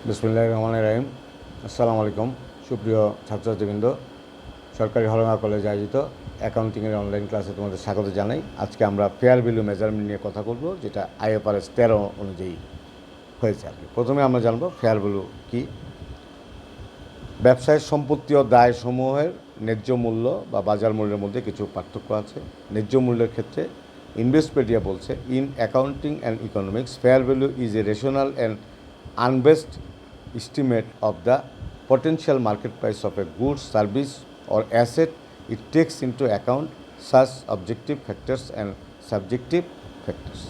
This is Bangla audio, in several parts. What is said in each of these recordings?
বিসমিল্লাহির রহমানির রহিম। আসসালামু আলাইকুম সুপ্রিয় ছাত্রছাত্রীবৃন্দ। সরকারি হলঙ্গা কলেজে আয়োজিত অ্যাকাউন্টিংয়ের অনলাইন ক্লাসে তোমাদের স্বাগত জানাই। আজকে আমরা ফেয়ার ভ্যালু মেজারমেন্ট নিয়ে কথা বলব, যেটা IFRS 13 অনুযায়ী হয়েছে আর কি। প্রথমে আমরা জানব ফেয়ার ভ্যালু কী। ব্যবসায়ের সম্পত্তি ও দায়সমূহের ন্যায্য মূল্য বা বাজার মূল্যের মধ্যে কিছু পার্থক্য আছে। ন্যায্য মূল্যের ক্ষেত্রে ইনভেস্টপিডিয়া বলছে, in accounting and economics fair value is a rational and unbased estimate of the potential market price of a goods, service, or asset. It takes into account such objective factors and subjective factors.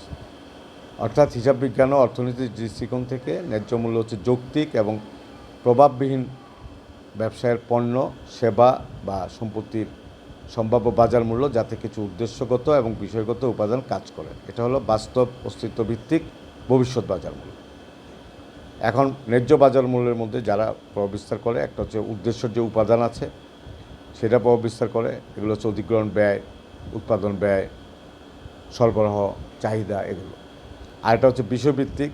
অর্থাৎ হিসাব বিজ্ঞান ও অর্থনীতির দৃষ্টিকোণ থেকে ন্যায্য মূল্য হচ্ছে যৌক্তিক এবং প্রভাববিহীন ব্যবসায়ের পণ্য, সেবা বা সম্পত্তির সম্ভাব্য বাজার মূল্য, যাতে কিছু উদ্দেশ্যগত এবং বিষয়গত উপাদান কাজ করে। এটা হলো বাস্তব অস্তিত্বভিত্তিক ভবিষ্যৎ বাজার মূল্য। এখন ন্যায্য বাজার মূল্যের মধ্যে যারা প্রভাব বিস্তার করে, একটা হচ্ছে উদ্দেশ্যের যে উপাদান আছে সেটা প্রভাব বিস্তার করে। এগুলো হচ্ছে অধিগ্রহণ ব্যয়, উৎপাদন ব্যয়, সরবরাহ চাহিদা, এগুলো। আর এটা হচ্ছে বিষয়ভিত্তিক,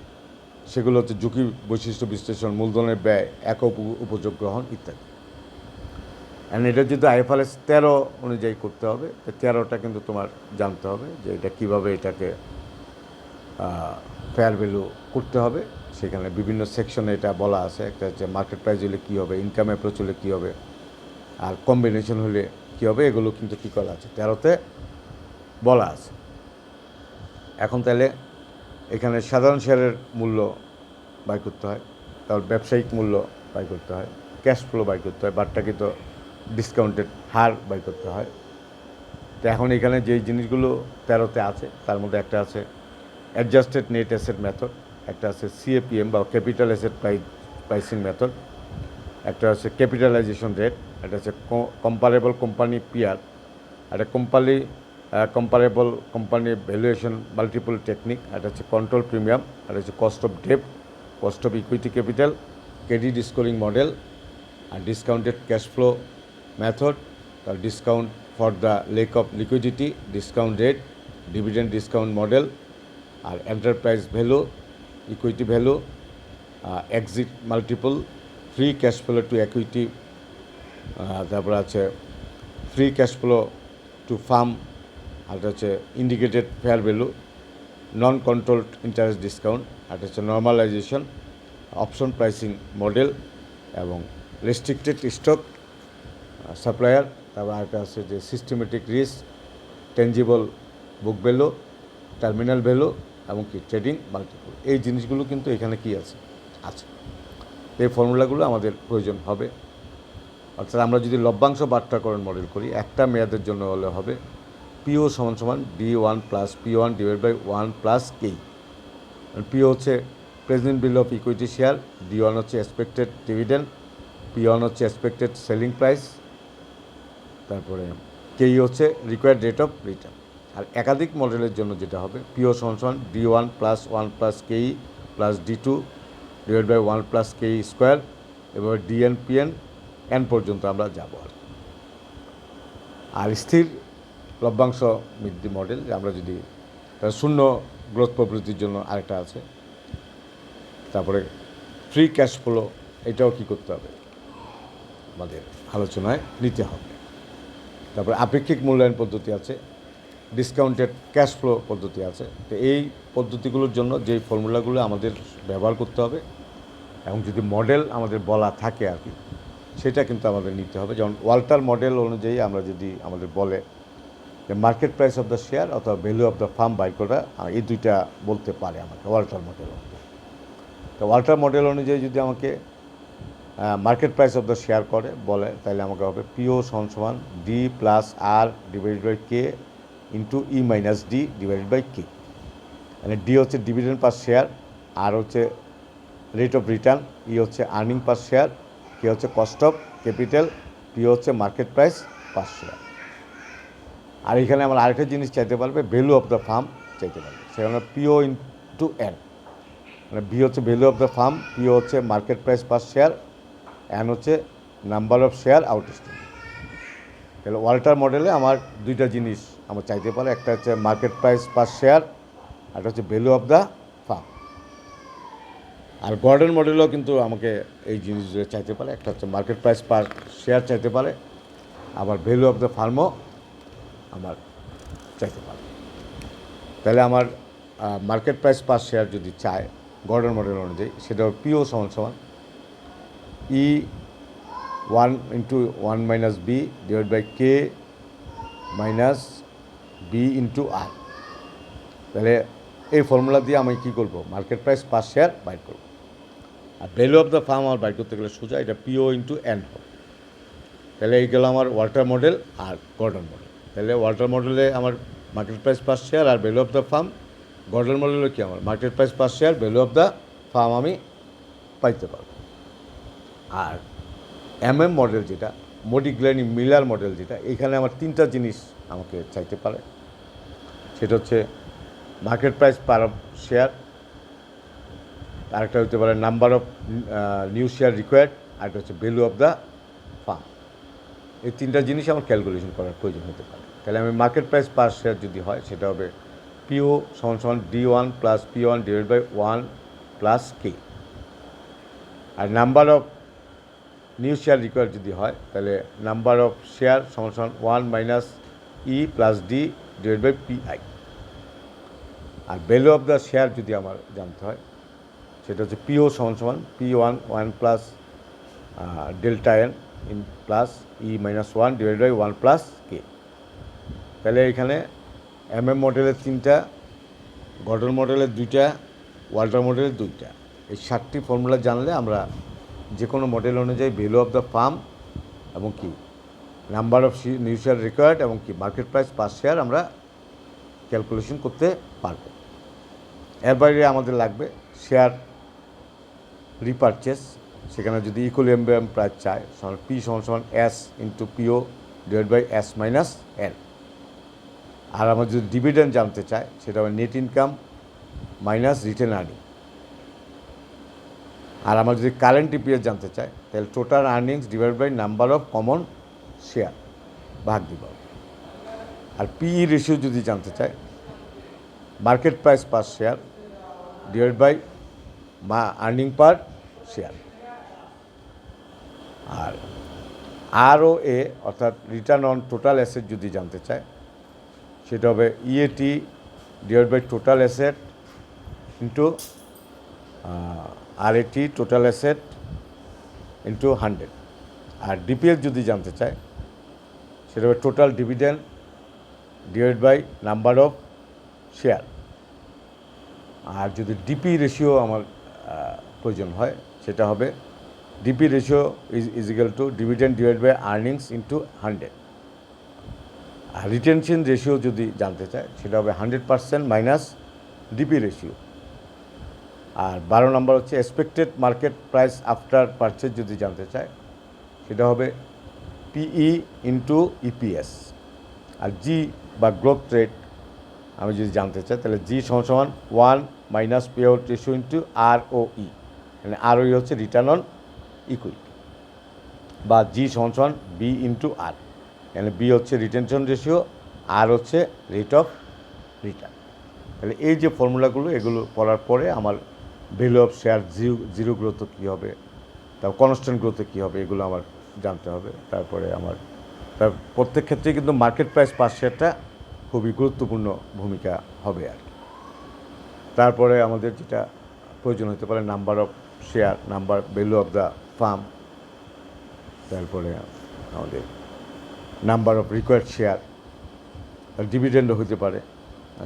সেগুলো হচ্ছে ঝুঁকি, বৈশিষ্ট্য বিশ্লেষণ, মূলধনের ব্যয়, একক উপযোগ গ্রহণ ইত্যাদি। অ্যান্ড এটা যদি IFRS 13 অনুযায়ী করতে হবে, 13টা কিন্তু তোমার জানতে হবে যে এটা কীভাবে এটাকে ফেয়ার ভ্যালু করতে হবে। সেখানে বিভিন্ন সেকশনে এটা বলা আছে। একটা হচ্ছে মার্কেট প্রাইস হলে কী হবে, ইনকাম অ্যাপ্রোচ হলে কী হবে, আর কম্বিনেশন হলে কী হবে, এগুলো কিন্তু কী করা আছে 13তে বলা আছে। এখন তাহলে এখানে সাধারণ শেয়ারের মূল্য বাই করতে হয়, তারপর ব্যবসায়িক মূল্য বাই করতে হয়, ক্যাশ ফ্লো বাই করতে হয়, বাট্টাকৃত ডিসকাউন্টেড হার বাই করতে হয়। তো এখন এখানে যেই জিনিসগুলো 13তে আছে তার মধ্যে একটা আছে অ্যাডজাস্টেড নেট অ্যাসেট মেথড, একটা আছে CAPM বা ক্যাপিটাল অ্যাসেট প্রাইসিং মেথড, একটা আছে ক্যাপিটালাইজেশন রেট, একটা হচ্ছে কম্পারেবল কোম্পানি পিআর, একটা comparable company valuation multiple technique, একটা হচ্ছে কন্ট্রোল প্রিমিয়াম, একটা হচ্ছে cost of debt, cost of equity capital, credit scoring model, আর ডিসকাউন্টেড ক্যাশ ফ্লো মেথড, তার discount for the lack of liquidity, discount rate, dividend discount model, আর enterprise value, equity value, exit multiple, free cash flow to equity, তারপর আছে free cash flow to firm, আর হচ্ছে ইন্ডিকেটেড ফেয়ার ভ্যালু, নন কন্ট্রোলড ইন্টারেস্ট ডিসকাউন্ট, আর হচ্ছে নর্মালাইজেশন, অপশন প্রাইসিং মডেল, এবং রেস্ট্রিক্টেড স্টক সাপ্লায়ার। তারপর আরেকটা আছে যে systematic risk, tangible book value, terminal value, এবং কি ট্রেডিং মাল্টিপল। এই জিনিসগুলো কিন্তু এখানে কি আছে। এই ফর্মুলাগুলো আমাদের প্রয়োজন হবে। অর্থাৎ আমরা যদি লভ্যাংশ বাট্টাকরণ মডেল করি, একটা মেয়াদের জন্য হলে হবে PO = D1 + P1 / 1 + K। PO হচ্ছে present bill of equity share, D1 হচ্ছে এক্সপেক্টেড ডিভিডেন্ড, P1 হচ্ছে এক্সপেক্টেড সেলিং প্রাইস, তারপরে KE হচ্ছে রিকোয়ার্ড রেট অফ রিটার্ন। আর একাধিক মডেলের জন্য যেটা হবে PO = D1 + 1 + KE + D2 / 1 + KE², এবার DN PN N পর্যন্ত আমরা যাব। আর স্থির লভ্যাংশ বৃদ্ধি মডেল, আমরা যদি শূন্য গ্রোথ প্রবৃত্তির জন্য আরেকটা আছে। তারপরে ফ্রি ক্যাশ ফ্লো, এটাও কী করতে হবে, আমাদের আলোচনায় নিতে হবে। তারপরে আপেক্ষিক মূল্যায়ন পদ্ধতি আছে, ডিসকাউন্টেড ক্যাশ ফ্লো পদ্ধতি আছে। তো এই পদ্ধতিগুলোর জন্য যেই ফর্মুলাগুলো আমাদের ব্যবহার করতে হবে, এবং যদি মডেল আমাদের বলা থাকে আর কি, সেটা কিন্তু আমাদের নিতে হবে। যেমন ওয়াল্টার মডেল অনুযায়ী আমরা যদি আমাদের বলে যে market price of the share অথবা value of the firm buy করা, এই দুইটা বলতে পারে আমাকে ওয়াল্টার মডেল অনুযায়ী। তো ওয়াল্টার মডেল অনুযায়ী যদি আমাকে market price of the share বলে, তাহলে আমাকে হবে PO = D + R / K × E - D / K। মানে D হচ্ছে ডিভিডেন্ড পার শেয়ার, আর হচ্ছে রেট অফ রিটার্ন, E হচ্ছে আর্নিং পার শেয়ার, K হচ্ছে কস্ট অফ ক্যাপিটাল, P হচ্ছে মার্কেট প্রাইস পার শেয়ার। আর এখানে আমরা আরেকটা জিনিস চাইতে পারবে, ভ্যালু অফ দ্য ফার্ম চাইতে পারবে। সেখানে PO × N, মানে B হচ্ছে value of the firm, PO হচ্ছে market price per share, N হচ্ছে নাম্বার অফ শেয়ার আউটস্ট্যান্ডিং। তাহলে ওয়াল্টার মডেলে আমার দুইটা জিনিস আমার চাইতে পারে, একটা হচ্ছে মার্কেট প্রাইস পার শেয়ার, আর একটা হচ্ছে ভ্যালু অফ দ্য ফার্ম। আর গর্ডন মডেলও কিন্তু আমাকে এই জিনিসগুলো চাইতে পারে। একটা হচ্ছে মার্কেট প্রাইস পার শেয়ার চাইতে পারে, আবার ভ্যালু অফ দ্য ফার্মও আমার চাইতে পারে। তাহলে আমার মার্কেট প্রাইস পার শেয়ার যদি চায় গর্ডন মডেল অনুযায়ী, সেটা পিও সমান সমান E 1 into 1 minus B divide by K minus B into R. তাহলে এই ফর্মুলা দিয়ে আমি কী করবো, মার্কেট প্রাইস পার শেয়ার বাইর করব। আর ভ্যালু অফ দ্য ফার্ম আমার বাইর করতে গেলে সোজা এটা পিও ইন্টু এন হবে। তাহলে এই গেল আমার ওয়াল্টার মডেল আর গর্ডন মডেল। তাহলে ওয়াল্টার মডেলে আমার মার্কেট প্রাইস পার শেয়ার আর value of the firm, Gordon মডেলে কি আমার market price per share value of the firm আমি পাইতে পারব। আর এমএম মডেল যেটা, মডিগ্লানি মিলার মডেল যেটা, এখানে আমার তিনটা জিনিস আমাকে চাইতে পারে। সেটা হচ্ছে মার্কেট প্রাইস পার শেয়ার, আরেকটা হতে পারে number of new share required, আরেকটা হচ্ছে ভ্যালু অফ দ্য ফার্ম। এই তিনটা জিনিস আমার ক্যালকুলেশন করার প্রয়োজন হতে পারে। তাহলে আমি মার্কেট প্রাইস পার শেয়ার যদি হয় সেটা হবে পিও সমান সমান D1 plus P1 divide by 1 plus K. আর number of new share required যদি হয় তাহলে নাম্বার অফ শেয়ার সমান সমান 1 minus E plus D divide by PI. আর ভ্যালু অফ দ্য শেয়ার যদি আমার জানতে হয় সেটা হচ্ছে পিও সমান সমান P1 1 plus delta N in plus E minus 1 divide by 1 plus K. তাহলে এখানে এমএম মডেলের 3টা, গর্ডন মডেলের 2টা, ওয়াল্টার মডেলের 2টা, এই 7টি ফর্মুলা জানলে আমরা যে কোনো মডেল অনুযায়ী ভ্যালু অফ দ্য ফার্ম এবং কি number of new share required এবং কি মার্কেট প্রাইস পার শেয়ার আমরা ক্যালকুলেশন করতে পারবো। এর বাইরে আমাদের লাগবে শেয়ার রিপারচেস। সেখানে যদি ইকুইলিব্রিয়াম প্রাইস চায় পি সমান সমান S into PO divide by S minus N. আর আমরা যদি ডিভিডেন্ড জানতে চাই সেটা হবে net income minus retained earning. আর আমরা যদি কারেন্ট ইপিএস জানতে চাই তাহলে total earnings divide by number of common share ভাগ দিব। আর পিই রেশিও যদি জানতে চাই market price per share divide by earning per share. R O A অর্থাৎ রিটার্ন অন টোটাল অ্যাসেট যদি জানতে চায় সেটা হবে EAT divide by total asset into RAT total asset into 100। আর ডিপিএস যদি জানতে চায় সেটা হবে total dividend divide by number of share. আর যদি ডিপি রেশিও আমার প্রয়োজন হয় সেটা হবে DP ratio is equal to dividend divide by earnings into 100। আর রিটেনশন রেশিও যদি জানতে চায় সেটা হবে 100% মাইনাস ডিপি রেশিও। আর 12 নম্বর হচ্ছে expected market price after purchase যদি জানতে চায় সেটা হবে পিই ইন্টু ইপিএস। আর জি বা গ্রোথ রেট আমি যদি জানতে চাই তাহলে জি সমান সমান 1 minus pay out ratio into ROE। মানে ROE হচ্ছে রিটার্ন অন ইকুইটি, বা জি সমান সমান বি ইন্টু আর। মানে বি হচ্ছে রিটেনশন রেশিও, আর হচ্ছে রেট অফ রিটার্ন। তাহলে এই যে ফর্মুলাগুলো এগুলো পড়ার পরে আমার value of share zero growth কী হবে, তারপর কনস্ট্যান্ট গ্রোথে কী হবে এগুলো আমার জানতে হবে। তারপরে আমার প্রত্যেক ক্ষেত্রে কিন্তু মার্কেট প্রাইস পার শেয়ারটা খুবই গুরুত্বপূর্ণ ভূমিকা হবে আর কি। তারপরে আমাদের যেটা প্রয়োজন হতে পারে number of share, number value of the farm, তারপরে আমাদের নাম্বার অফ রিকোয়ার্ড শেয়ার, ডিভিডেন্ডও হতে পারে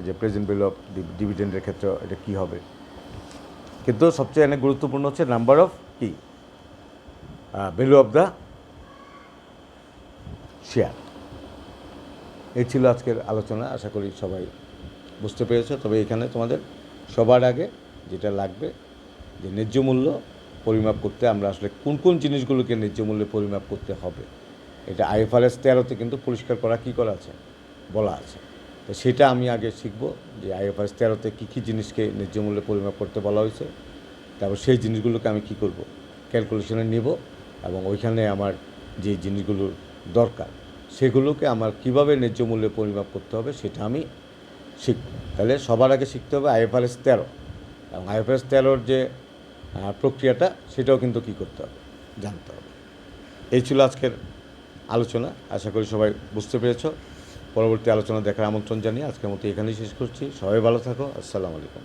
যে প্রেজেন্ট ভ্যালু অফ ডিভিডেন্ডের ক্ষেত্রে এটা কী হবে। কিন্তু সবচেয়ে অনেক গুরুত্বপূর্ণ হচ্ছে নাম্বার অফ কি ভ্যালু অফ দ্য শেয়ার। এই ছিল আজকের আলোচনা। আশা করি সবাই বুঝতে পেরেছো। তবে এখানে তোমাদের সবার আগে যেটা লাগবে যে ন্যায্য মূল্য পরিমাপ করতে আমরা আসলে কোন কোন জিনিসগুলোকে ন্যায্য মূল্যে পরিমাপ করতে হবে এটা IFRS 13-তে কিন্তু পরিষ্কার করা কী করা আছে বলা আছে। তো সেটা আমি আগে শিখব যে IFRS 13-তে কী কী জিনিসকে ন্যায্য মূল্যে পরিমাপ করতে বলা হয়েছে। তারপর সেই জিনিসগুলোকে আমি কী করব, ক্যালকুলেশনে নেব, এবং ওইখানে আমার যে জিনিসগুলোর দরকার সেগুলোকে আমার কিভাবে ন্যায্য মূল্যে পরিমাপ করতে হবে সেটা আমি শিখব। তাহলে সবার আগে শিখতে হবে IFRS 13, এবং IFRS 13-র যে প্রক্রিয়াটা সেটাও কিন্তু কী করতে হবে, জানতে হবে। এই ছিল আজকের আলোচনা। আশা করি সবাই বুঝতে পেরেছ। পরবর্তী আলোচনা দেখার আমন্ত্রণ জানিয়ে আজকের মতো এখানেই শেষ করছি। সবাই ভালো থাকো। আসসালামু আলাইকুম।